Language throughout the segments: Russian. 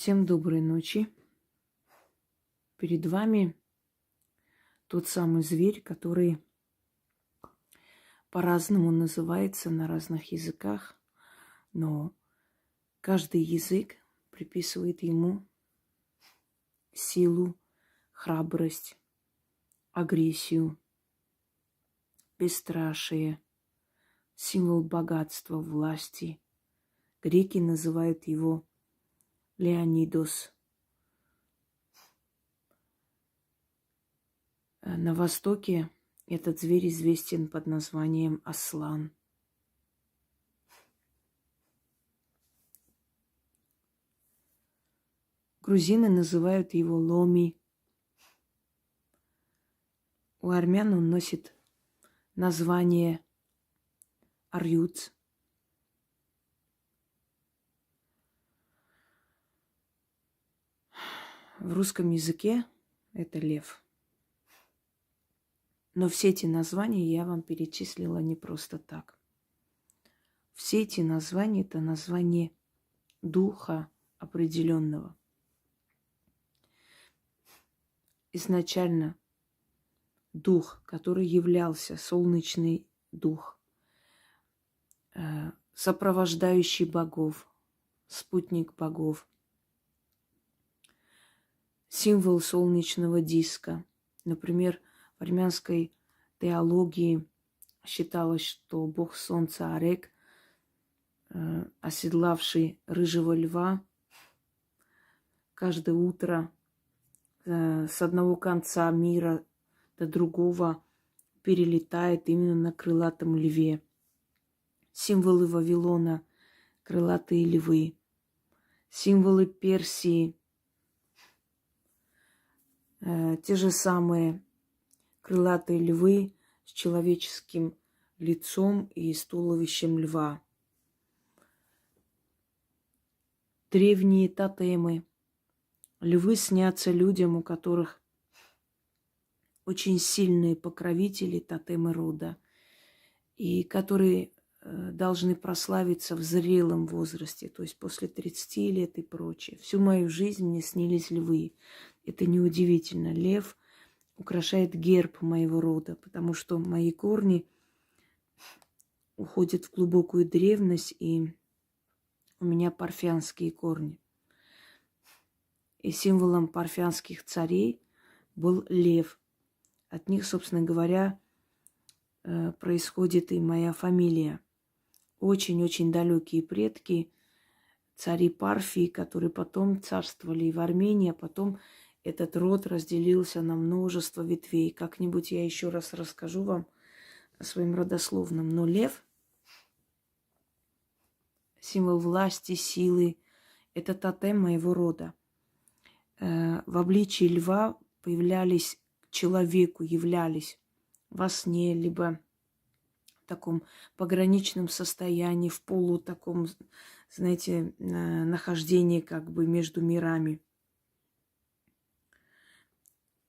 Всем доброй ночи. Перед вами тот самый зверь, который по-разному называется на разных языках, но каждый язык приписывает ему силу, храбрость, агрессию, бесстрашие, символ богатства, власти. Греки называют его Леонидос. На Востоке этот зверь известен под названием Аслан. Грузины называют его Ломи. У армян он носит название Арюц. В русском языке это лев. Но все эти названия я вам перечислила не просто так. Все эти названия – это название духа определенного. Изначально дух, который являлся солнечный дух, сопровождающий богов, спутник богов, символ солнечного диска. Например, в армянской теологии считалось, что бог солнца Арек, оседлавший рыжего льва, каждое утро с одного конца мира до другого перелетает именно на крылатом льве. Символы Вавилона – крылатые львы. Символы Персии – те же самые крылатые львы с человеческим лицом и с туловищем льва. Древние тотемы. Львы снятся людям, у которых очень сильные покровители, тотемы рода, и которые должны прославиться в зрелом возрасте, то есть после 30 лет и прочее. Всю мою жизнь мне снились львы. Это неудивительно. Лев украшает герб моего рода, потому что мои корни уходят в глубокую древность, и у меня парфянские корни. И символом парфянских царей был лев. От них, собственно говоря, происходит и моя фамилия. Очень-очень далекие предки, цари Парфии, которые потом царствовали и в Армении, а потом этот род разделился на множество ветвей. Как-нибудь я еще раз расскажу вам о своем родословном. Но лев – символ власти, силы. Это тотем моего рода. В обличии льва появлялись человеку, являлись во сне, либо в таком пограничном состоянии, в полу таком, знаете, нахождении как бы между мирами.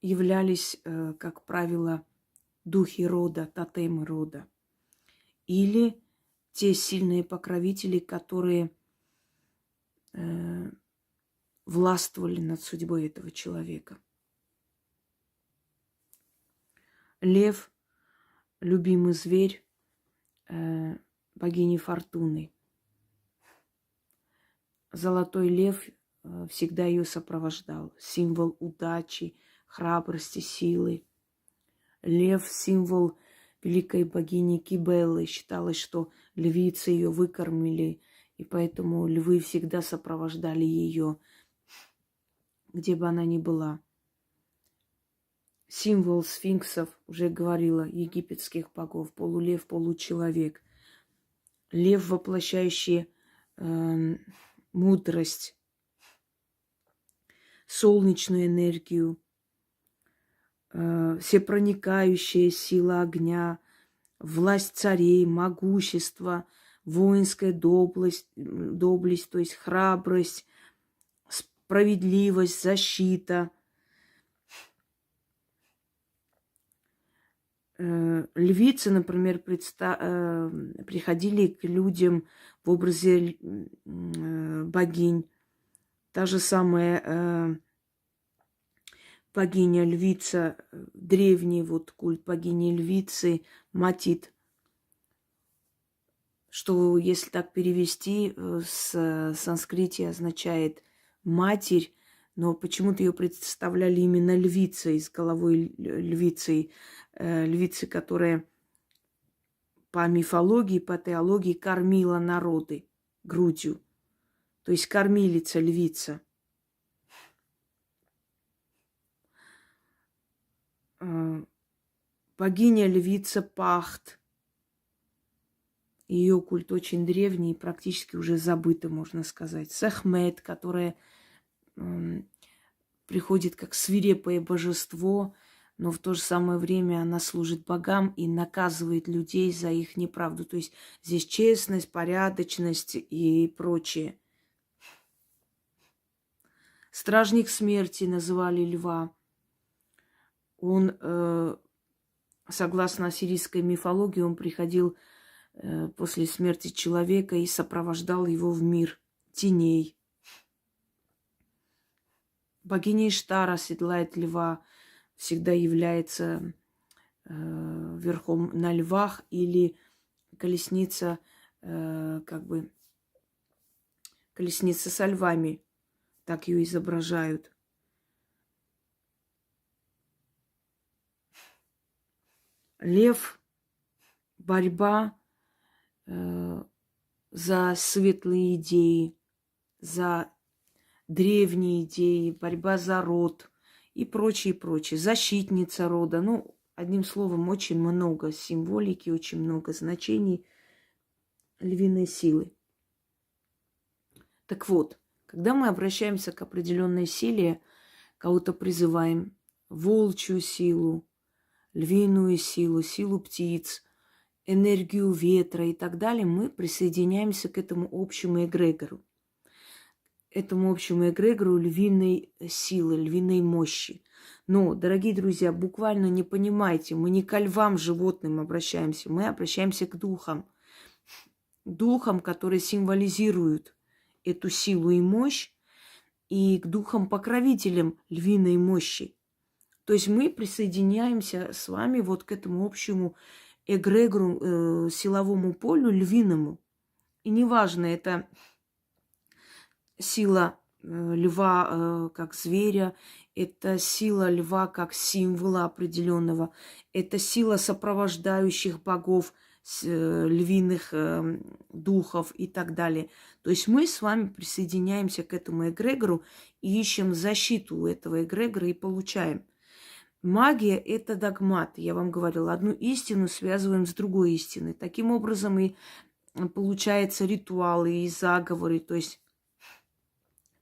Являлись, как правило, духи рода, тотемы рода. Или те сильные покровители, которые властвовали над судьбой этого человека. Лев – любимый зверь богини Фортуны. Золотой лев всегда ее сопровождал. Символ удачи, храбрости, силы. Лев – символ великой богини Кибеллы. Считалось, что львицы ее выкормили, и поэтому львы всегда сопровождали ее, где бы она ни была. Символ сфинксов, уже говорила, египетских богов, полулев, получеловек. Лев, воплощающий мудрость, солнечную энергию, всепроникающая сила огня, власть царей, могущество, воинская доблесть, то есть храбрость, справедливость, защита. Львицы, например, приходили к людям в образе богинь, Та же самая богиня-львица, древний вот культ богини-львицы, Матит, что, если так перевести, с санскрити означает «матерь», но почему-то ее представляли именно львицей, с головой львицей, львицы, которая по мифологии, по теологии кормила народы грудью. То есть кормилица, львица. Богиня-львица Пахт. Ее культ очень древний и практически уже забытый, можно сказать. Сехмет, которая приходит как свирепое божество, но в то же самое время она служит богам и наказывает людей за их неправду. То есть здесь честность, порядочность и прочее. Стражник смерти называли льва. Он, согласно ассирийской мифологии, он приходил после смерти человека и сопровождал его в мир теней. Богиня Иштар оседлает льва, всегда является верхом на львах, или колесница, колесница со львами, так ее изображают. Лев, борьба за светлые идеи, за древние идеи, борьба за род и прочее, прочее. Защитница рода. Ну, одним словом, очень много символики, очень много значений львиной силы. Так вот, когда мы обращаемся к определенной силе, кого-то призываем волчью силу, львиную силу, силу птиц, энергию ветра и так далее, мы присоединяемся к этому общему эгрегору. Этому общему эгрегору львиной силы, львиной мощи. Но, дорогие друзья, буквально не понимайте, мы не ко львам, животным обращаемся, мы обращаемся к духам. Духам, которые символизируют эту силу и мощь, и к духам-покровителям львиной мощи. То есть мы присоединяемся с вами вот к этому общему эгрегору, силовому полю львиному. И неважно, это сила льва как зверя, это сила льва как символа определенного, это сила сопровождающих богов, львиных духов и так далее. То есть мы с вами присоединяемся к этому эгрегору и ищем защиту у этого эгрегора и получаем. Магия – это догмат. Я вам говорила, одну истину связываем с другой истиной. Таким образом и получаются ритуалы и заговоры. То есть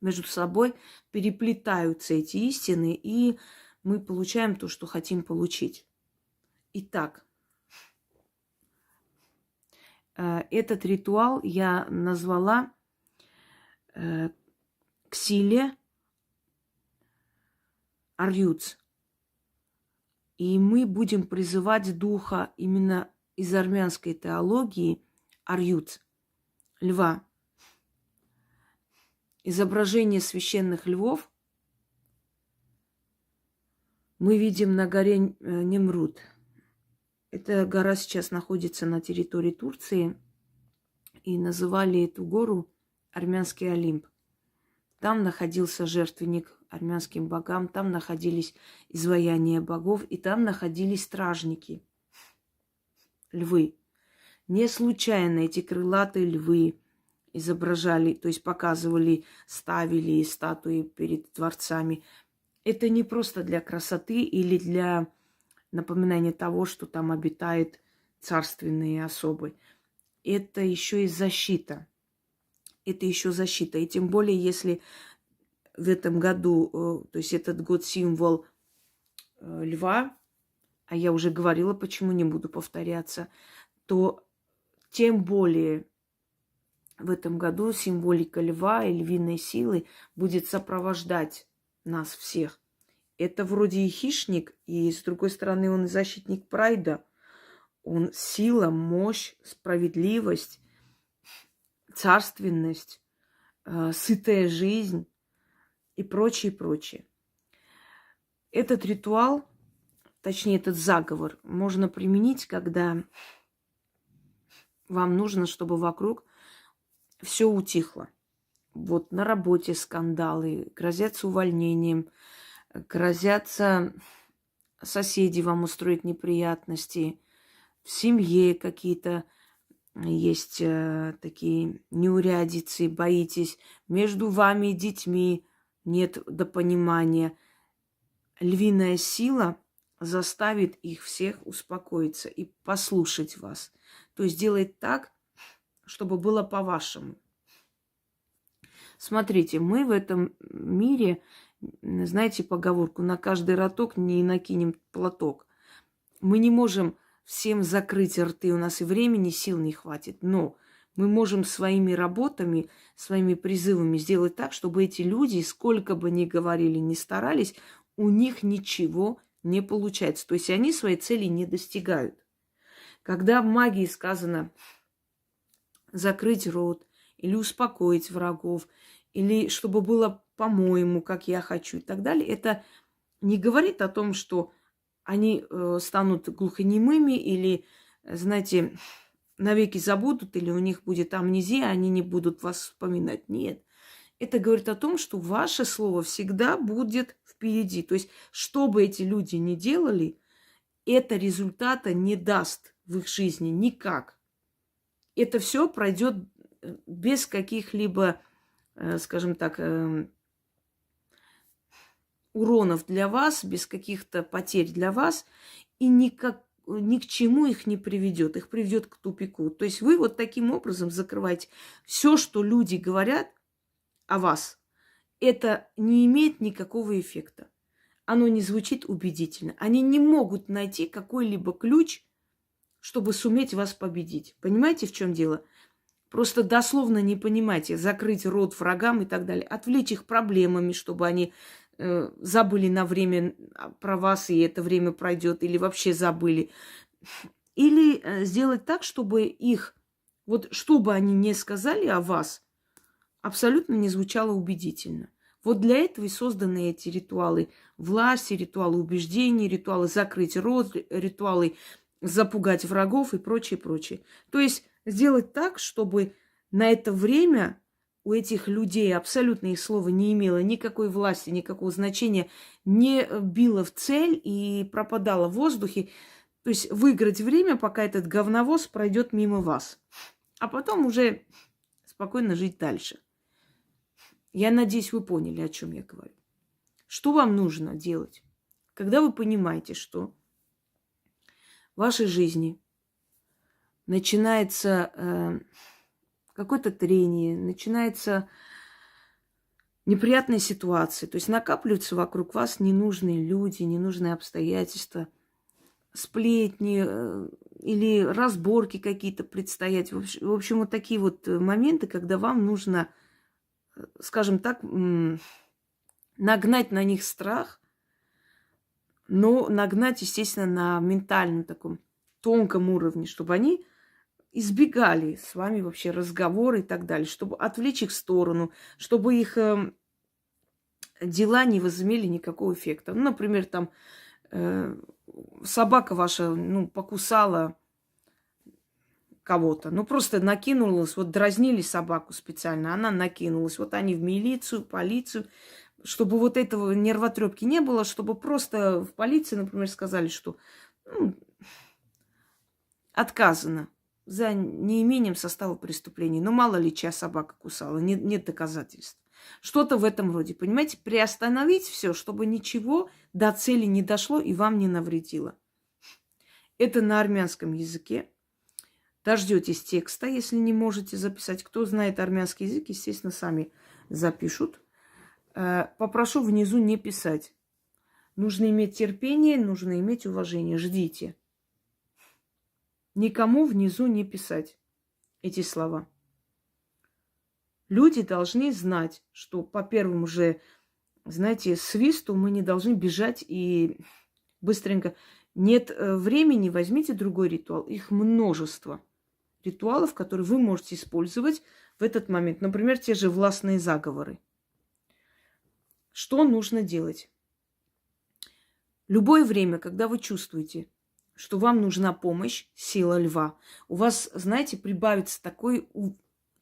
между собой переплетаются эти истины, и мы получаем то, что хотим получить. Итак, этот ритуал я назвала к силе Арьюц. И мы будем призывать духа именно из армянской теологии Арьюц, льва. Изображение священных львов мы видим на горе Немрут. Эта гора сейчас находится на территории Турции, и называли эту гору Армянский Олимп. Там находился жертвенник армянским богам, там находились изваяния богов, и там находились стражники, львы. Не случайно эти крылатые львы изображали, то есть показывали, ставили статуи перед дворцами. Это не просто для красоты или для напоминания того, что там обитают царственные особы. Это еще и защита. Это еще защита. И тем более, если в этом году, то есть этот год символ льва, а я уже говорила, почему не буду повторяться, то тем более в этом году символика льва и львиной силы будет сопровождать нас всех. Это вроде и хищник, и с другой стороны он и защитник прайда. Он сила, мощь, справедливость, царственность, сытая жизнь. и прочее, прочее. Этот ритуал, точнее этот заговор, можно применить, когда вам нужно, чтобы вокруг все утихло. Вот на работе скандалы, грозятся увольнением, грозятся соседи вам устроить неприятности, в семье какие-то есть такие неурядицы, боитесь, между вами и детьми нет допонимания. Львиная сила заставит их всех успокоиться и послушать вас. То есть делать так, чтобы было по-вашему. Смотрите, мы в этом мире, знаете поговорку, на каждый роток не накинем платок. Мы не можем всем закрыть рты, у нас и времени, и сил не хватит. Но мы можем своими работами, своими призывами сделать так, чтобы эти люди, сколько бы ни говорили, ни старались, у них ничего не получается. То есть они своей цели не достигают. Когда в магии сказано закрыть рот, или успокоить врагов, или чтобы было по-моему, как я хочу и так далее, это не говорит о том, что они станут глухонемыми или, знаете, навеки забудут, или у них будет амнезия, они не будут вас вспоминать. Нет. Это говорит о том, что ваше слово всегда будет впереди. То есть, что бы эти люди ни делали, это результата не даст в их жизни никак. Это все пройдет без каких-либо, скажем так, уронов для вас, без каких-то потерь для вас, и ни к чему их не приведет. Их приведет к тупику. То есть вы вот таким образом закрываете все, что люди говорят о вас. Это не имеет никакого эффекта. Оно не звучит убедительно. Они не могут найти какой-либо ключ, чтобы суметь вас победить. Понимаете, в чем дело? Просто дословно не понимаете, закрыть рот врагам и так далее, отвлечь их проблемами, чтобы они забыли на время про вас, и это время пройдет, или вообще забыли. Или сделать так, чтобы их, вот что бы они ни сказали о вас, абсолютно не звучало убедительно. Вот для этого и созданы эти ритуалы власти, ритуалы убеждений, ритуалы закрыть рот, ритуалы запугать врагов и прочее, прочее. То есть сделать так, чтобы на это время у этих людей абсолютно их слово не имело никакой власти, никакого значения, не било в цель и пропадало в воздухе. То есть выиграть время, пока этот говновоз пройдет мимо вас. А потом уже спокойно жить дальше. Я надеюсь, вы поняли, о чем я говорю. Что вам нужно делать, когда вы понимаете, что в вашей жизни начинается какое-то трение, начинается неприятная ситуация. То есть накапливаются вокруг вас ненужные люди, ненужные обстоятельства, сплетни или разборки какие-то предстоять. В общем, вот такие вот моменты, когда вам нужно, скажем так, нагнать на них страх, но нагнать, естественно, на ментальном таком тонком уровне, чтобы они избегали с вами вообще разговоры и так далее, чтобы отвлечь их в сторону, чтобы их дела не возымели никакого эффекта. Ну, например, там собака ваша, покусала кого-то, просто накинулась, вот дразнили собаку специально, она накинулась, вот они в милицию, полицию, чтобы вот этого нервотрепки не было, чтобы просто в полиции, например, сказали, что отказано за неимением состава преступлений. Но мало ли чья собака кусала, нет доказательств. Что-то в этом роде, понимаете? Приостановить все, чтобы ничего до цели не дошло и вам не навредило. Это на армянском языке. Дождетесь текста, если не можете записать. Кто знает армянский язык, естественно, сами запишут. Попрошу внизу не писать. Нужно иметь терпение, нужно иметь уважение. Ждите. Никому внизу не писать эти слова. Люди должны знать, что по первому же, знаете, свисту мы не должны бежать и быстренько. Нет времени, возьмите другой ритуал. Их множество ритуалов, которые вы можете использовать в этот момент. Например, те же властные заговоры. Что нужно делать? Любое время, когда вы чувствуете, что вам нужна помощь, сила льва, у вас, знаете, прибавится такая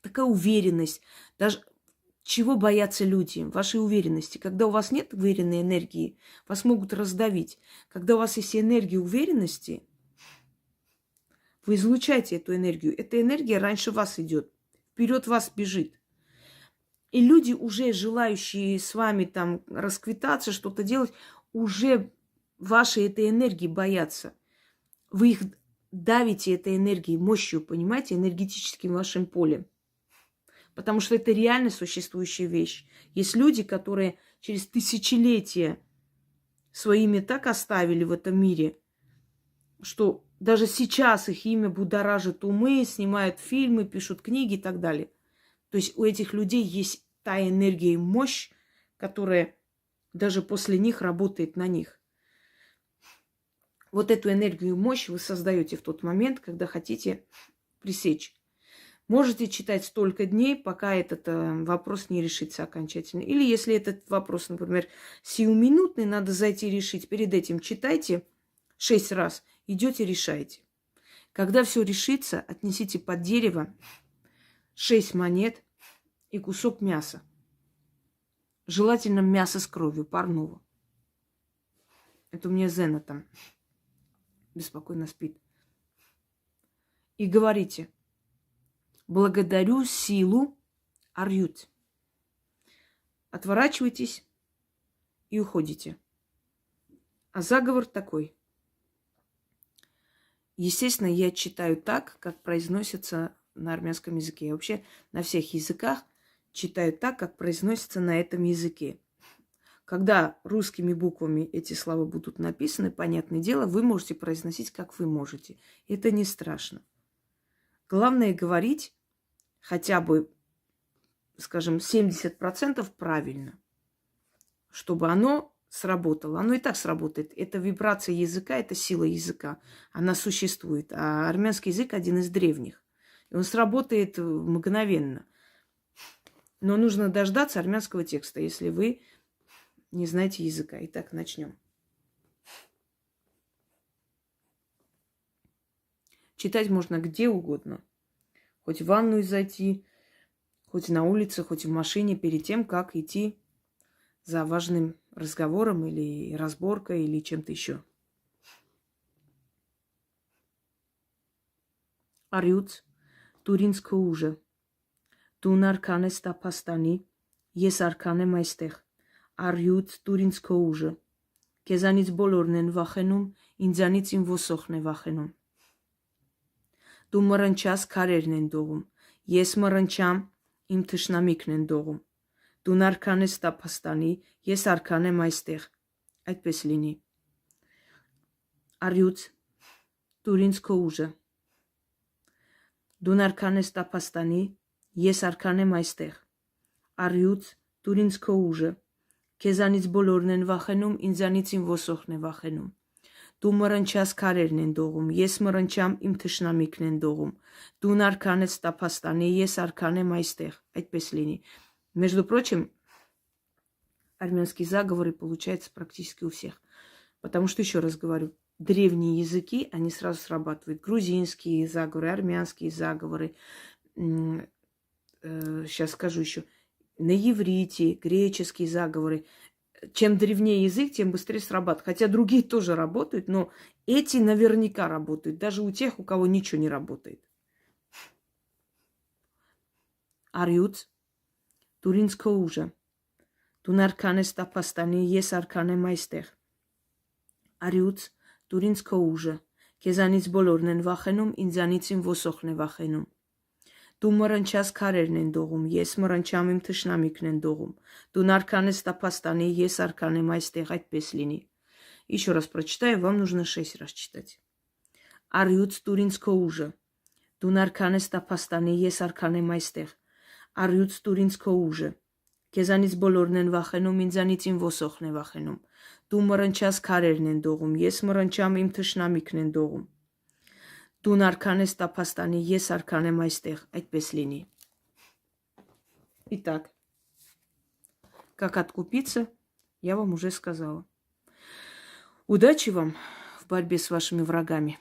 уверенность. Даже чего боятся люди? Вашей уверенности. Когда у вас нет уверенной энергии, вас могут раздавить. Когда у вас есть энергия уверенности, вы излучаете эту энергию. Эта энергия раньше вас идет, вперед вас бежит. И люди, уже желающие с вами там расквитаться, что-то делать, уже вашей этой энергии боятся. Вы их давите этой энергией, мощью, понимаете, энергетическим вашим полем. Потому что это реально существующая вещь. Есть люди, которые через тысячелетия свое имя так оставили в этом мире, что даже сейчас их имя будоражит умы, снимают фильмы, пишут книги и так далее. То есть у этих людей есть та энергия и мощь, которая даже после них работает на них. Вот эту энергию и мощь вы создаете в тот момент, когда хотите пресечь. Можете читать столько дней, пока этот вопрос не решится окончательно. Или если этот вопрос, например, сиюминутный, надо зайти решить, перед этим читайте 6 раз, идете, решаете. Когда все решится, отнесите под дерево 6 монет и кусок мяса. Желательно мясо с кровью, парного. Это у меня Зена там беспокойно спит. И говорите: благодарю силу Арьют. Отворачивайтесь и уходите. А заговор такой. Естественно, я читаю так, как произносится на армянском языке. Я вообще на всех языках читаю так, как произносится на этом языке. Когда русскими буквами эти слова будут написаны, понятное дело, вы можете произносить, как вы можете. Это не страшно. Главное говорить хотя бы, скажем, 70% правильно, чтобы оно сработало. Оно и так сработает. Это вибрация языка, это сила языка. Она существует. А армянский язык один из древних. И он сработает мгновенно. Но нужно дождаться армянского текста, если вы не знаете языка. Итак, начнем. Читать можно где угодно. Хоть в ванную зайти, хоть на улице, хоть в машине, перед тем, как идти за важным разговором или разборкой, или чем-то еще. Արյուծ Տուրինց քո ուժը դու նարքան ես տապաստանի ես արքան եմ այստեղ Արյուծ Տուրինց քո ուժը քեզանից բոլորն են վախենում ինձանից իմ ոսոխն է վախենում դու մռնչաս քարերն են դողում ես մռնչամ իմ թշնամիքն են դողում դու նարքան ես տապաստանի ես արքան եմ այստեղ այդպես լինի Արյուծ Տուրինց քո ուժը Դու նարքան ես տապաստանի, ես արքան եմ այստեղ։ Արյուծ, դուր ինձ քո ուժը, քեզանից բոլորն են վախենում, ինձանից իմ ոսոխն է վախենում։ Դու մռնչաս քարերն են դողում, ես մռնչամ իմ թշնամիքն են դողում։ Դու նարքան ես տապաստանի, ես արքան եմ այստեղ։ Այդպես լինի։ Между прочим, армянские заговоры получаются практически у всех. Потому что, еще раз говорю, древние языки, они сразу срабатывают. Грузинские заговоры, армянские заговоры. Сейчас скажу еще. На иврите, греческие заговоры. Чем древнее язык, тем быстрее срабатывает. Хотя другие тоже работают, но эти наверняка работают. Даже у тех, у кого ничего не работает. Արյուծ, դուր ինձ քո ուժը, դու նարքան ես տապաստանի, ես արքան եմ այստեղ։ Արյուծ, դուր ինձ քո ուժը, քեզանից բոլորն են վախենում, ինձանից իմ ոսոխն է վախենում։ Դու մռնչաս քարերն են դողում, ես մռնչամ իմ թշնամիքն են դողում։ Դու նարքան ես տապաստանի, ես արքան եմ այստեղ, այդպես լինի։ Еще раз прочитаю, вам нужно 6 раз читать. Արյուծ, դուր ինձ քո ուժը, դու նարքան ես տապաստանի, ես արքան եմ այստեղ։ Արյուծ, դուր ինձ քո ուժը, քեզանից բոլորն են վախենում, ինձանից իմ ոսոխն է վախենում։ Դու մռնչաս քարերն են դողում, ես մռնչամ իմ թշնամիքն են դողում։ Դու նարքան ես տապաստանի, ես արքան եմ այստեղ, այդպես լինի։ Итак, как откупиться Я вам уже сказала. Удачи вам в борьбе с вашими врагами.